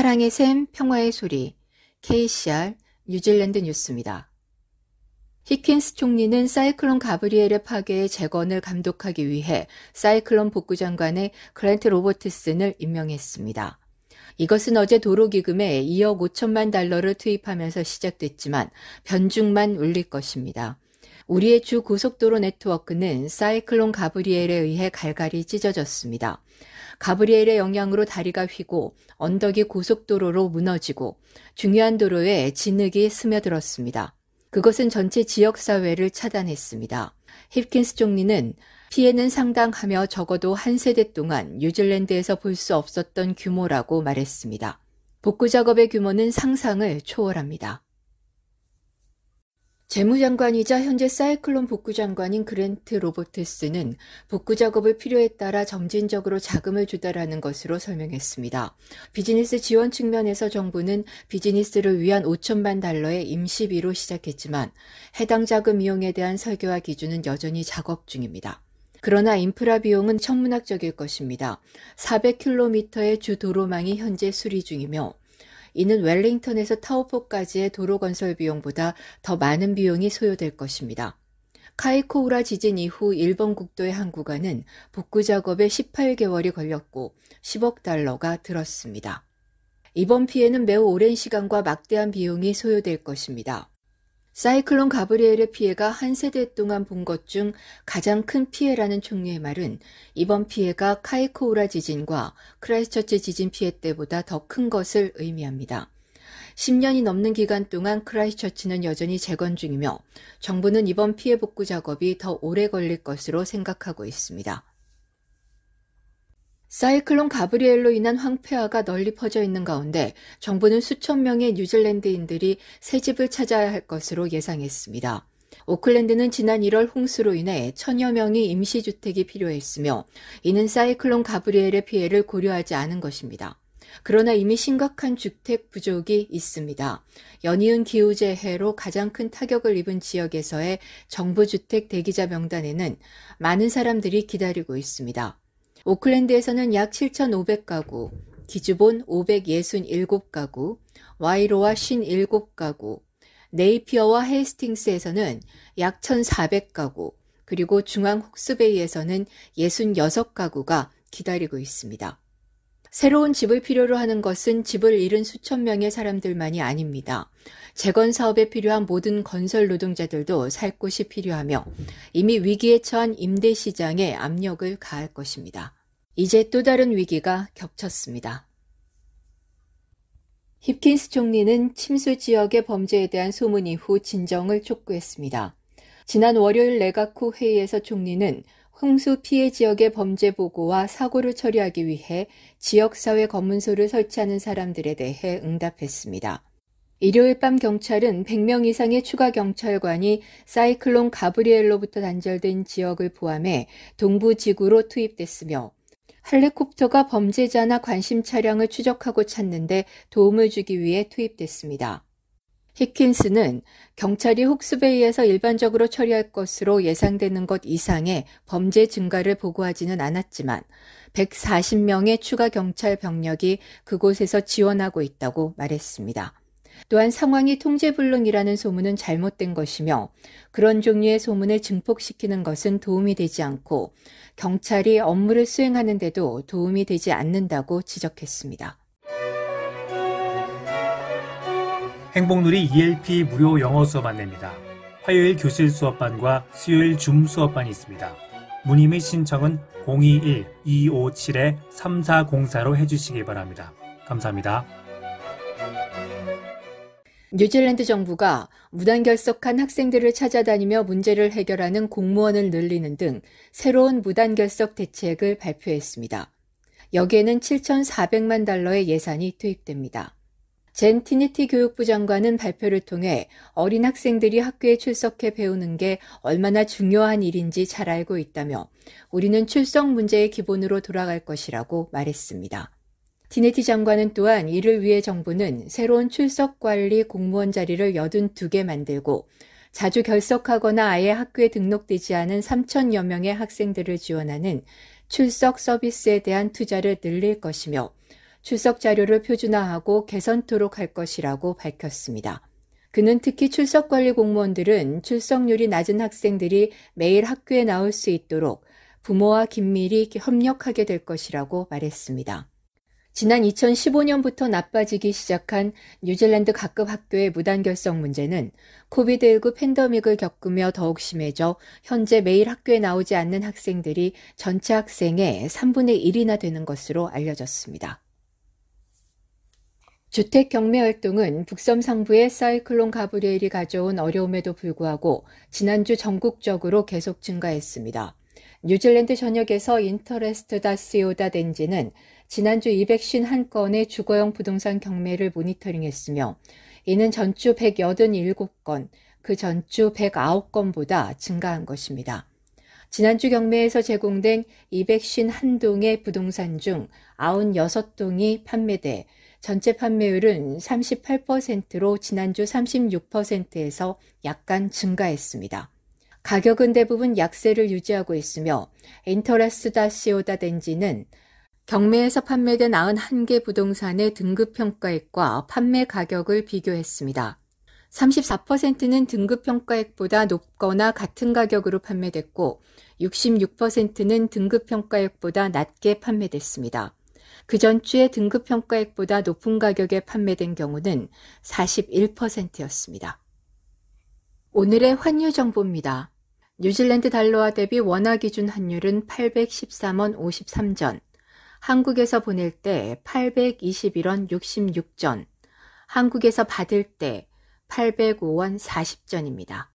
사랑의 샘, 평화의 소리, KCR, 뉴질랜드 뉴스입니다. 히킨스 총리는 사이클론 가브리엘의 파괴의 재건을 감독하기 위해 사이클론 복구장관의 클랜트 로버트슨을 임명했습니다. 이것은 어제 도로기금에 2억 5천만 달러를 투입하면서 시작됐지만 변죽만 울릴 것입니다. 우리의 주 고속도로 네트워크는 사이클론 가브리엘에 의해 갈갈이 찢어졌습니다. 가브리엘의 영향으로 다리가 휘고 언덕이 고속도로로 무너지고 중요한 도로에 진흙이 스며들었습니다. 그것은 전체 지역사회를 차단했습니다. 힙킨스 총리는 피해는 상당하며 적어도 한 세대 동안 뉴질랜드에서 볼 수 없었던 규모라고 말했습니다. 복구 작업의 규모는 상상을 초월합니다. 재무장관이자 현재 사이클론 복구장관인 그랜트 로버트슨은 복구 작업을 필요에 따라 점진적으로 자금을 조달하는 것으로 설명했습니다. 비즈니스 지원 측면에서 정부는 비즈니스를 위한 5천만 달러의 임시비로 시작했지만 해당 자금 이용에 대한 설계와 기준은 여전히 작업 중입니다. 그러나 인프라 비용은 천문학적일 것입니다. 400km의 주 도로망이 현재 수리 중이며 이는 웰링턴에서 타우포까지의 도로 건설 비용보다 더 많은 비용이 소요될 것입니다. 카이코우라 지진 이후 일본 국도의 한 구간은 복구 작업에 18개월이 걸렸고 10억 달러가 들었습니다. 이번 피해는 매우 오랜 시간과 막대한 비용이 소요될 것입니다. 사이클론 가브리엘의 피해가 한 세대 동안 본 것 중 가장 큰 피해라는 총리의 말은 이번 피해가 카이코우라 지진과 크라이스처치 지진 피해 때보다 더 큰 것을 의미합니다. 10년이 넘는 기간 동안 크라이스처치는 여전히 재건 중이며 정부는 이번 피해 복구 작업이 더 오래 걸릴 것으로 생각하고 있습니다. 사이클론 가브리엘로 인한 황폐화가 널리 퍼져 있는 가운데 정부는 수천 명의 뉴질랜드인들이 새 집을 찾아야 할 것으로 예상했습니다. 오클랜드는 지난 1월 홍수로 인해 천여 명이 임시주택이 필요했으며 이는 사이클론 가브리엘의 피해를 고려하지 않은 것입니다. 그러나 이미 심각한 주택 부족이 있습니다. 연이은 기후재해로 가장 큰 타격을 입은 지역에서의 정부 주택 대기자 명단에는 많은 사람들이 기다리고 있습니다. 오클랜드에서는 약 7,500가구, 기주본 567가구, 와이로와 57가구, 네이피어와 헤이스팅스에서는 약 1,400가구, 그리고 중앙 혹스베이에서는 66가구가 기다리고 있습니다. 새로운 집을 필요로 하는 것은 집을 잃은 수천 명의 사람들만이 아닙니다. 재건 사업에 필요한 모든 건설 노동자들도 살 곳이 필요하며 이미 위기에 처한 임대 시장에 압력을 가할 것입니다. 이제 또 다른 위기가 겹쳤습니다. 힙킨스 총리는 침수 지역의 범죄에 대한 소문 이후 진정을 촉구했습니다. 지난 월요일 내각 후 회의에서 총리는 홍수 피해 지역의 범죄 보고와 사고를 처리하기 위해 지역사회 검문소를 설치하는 사람들에 대해 응답했습니다. 일요일 밤 경찰은 100명 이상의 추가 경찰관이 사이클론 가브리엘로부터 단절된 지역을 포함해 동부 지구로 투입됐으며 헬리콥터가 범죄자나 관심 차량을 추적하고 찾는데 도움을 주기 위해 투입됐습니다. 히킨스는 경찰이 혹스베이에서 일반적으로 처리할 것으로 예상되는 것 이상의 범죄 증가를 보고하지는 않았지만 140명의 추가 경찰 병력이 그곳에서 지원하고 있다고 말했습니다. 또한 상황이 통제불능이라는 소문은 잘못된 것이며 그런 종류의 소문을 증폭시키는 것은 도움이 되지 않고 경찰이 업무를 수행하는 데도 도움이 되지 않는다고 지적했습니다. 행복누리 ELP 무료 영어 수업 안내입니다. 화요일 교실 수업반과 수요일 줌 수업반이 있습니다. 문의 및 신청은 021-257-3404로 해주시기 바랍니다. 감사합니다. 뉴질랜드 정부가 무단결석한 학생들을 찾아다니며 문제를 해결하는 공무원을 늘리는 등 새로운 무단결석 대책을 발표했습니다. 여기에는 7,400만 달러의 예산이 투입됩니다. 젠 티니티 교육부 장관은 발표를 통해 어린 학생들이 학교에 출석해 배우는 게 얼마나 중요한 일인지 잘 알고 있다며 우리는 출석 문제의 기본으로 돌아갈 것이라고 말했습니다. 티니티 장관은 또한 이를 위해 정부는 새로운 출석관리 공무원 자리를 82개 만들고 자주 결석하거나 아예 학교에 등록되지 않은 3,000여 명의 학생들을 지원하는 출석 서비스에 대한 투자를 늘릴 것이며 출석 자료를 표준화하고 개선토록 할 것이라고 밝혔습니다. 그는 특히 출석관리 공무원들은 출석률이 낮은 학생들이 매일 학교에 나올 수 있도록 부모와 긴밀히 협력하게 될 것이라고 말했습니다. 지난 2015년부터 나빠지기 시작한 뉴질랜드 각급 학교의 무단결석 문제는 코비드19 팬데믹을 겪으며 더욱 심해져 현재 매일 학교에 나오지 않는 학생들이 전체 학생의 3분의 1이나 되는 것으로 알려졌습니다. 주택 경매 활동은 북섬 상부의 사이클론 가브리엘이 가져온 어려움에도 불구하고 지난주 전국적으로 계속 증가했습니다. 뉴질랜드 전역에서 인터레스트.co.nz는 지난주 251건의 주거용 부동산 경매를 모니터링했으며 이는 전주 187건, 그 전주 109건보다 증가한 것입니다. 지난주 경매에서 제공된 251동의 부동산 중 96동이 판매돼 전체 판매율은 38%로 지난주 36%에서 약간 증가했습니다. 가격은 대부분 약세를 유지하고 있으며 인터레스트.co.nz는 경매에서 판매된 91개 부동산의 등급평가액과 판매 가격을 비교했습니다. 34%는 등급평가액보다 높거나 같은 가격으로 판매됐고 66%는 등급평가액보다 낮게 판매됐습니다. 그 전주에 등급평가액보다 높은 가격에 판매된 경우는 41%였습니다. 오늘의 환율 정보입니다. 뉴질랜드 달러화 대비 원화 기준 환율은 813원 53전, 한국에서 보낼 때 821원 66전, 한국에서 받을 때 805원 40전입니다.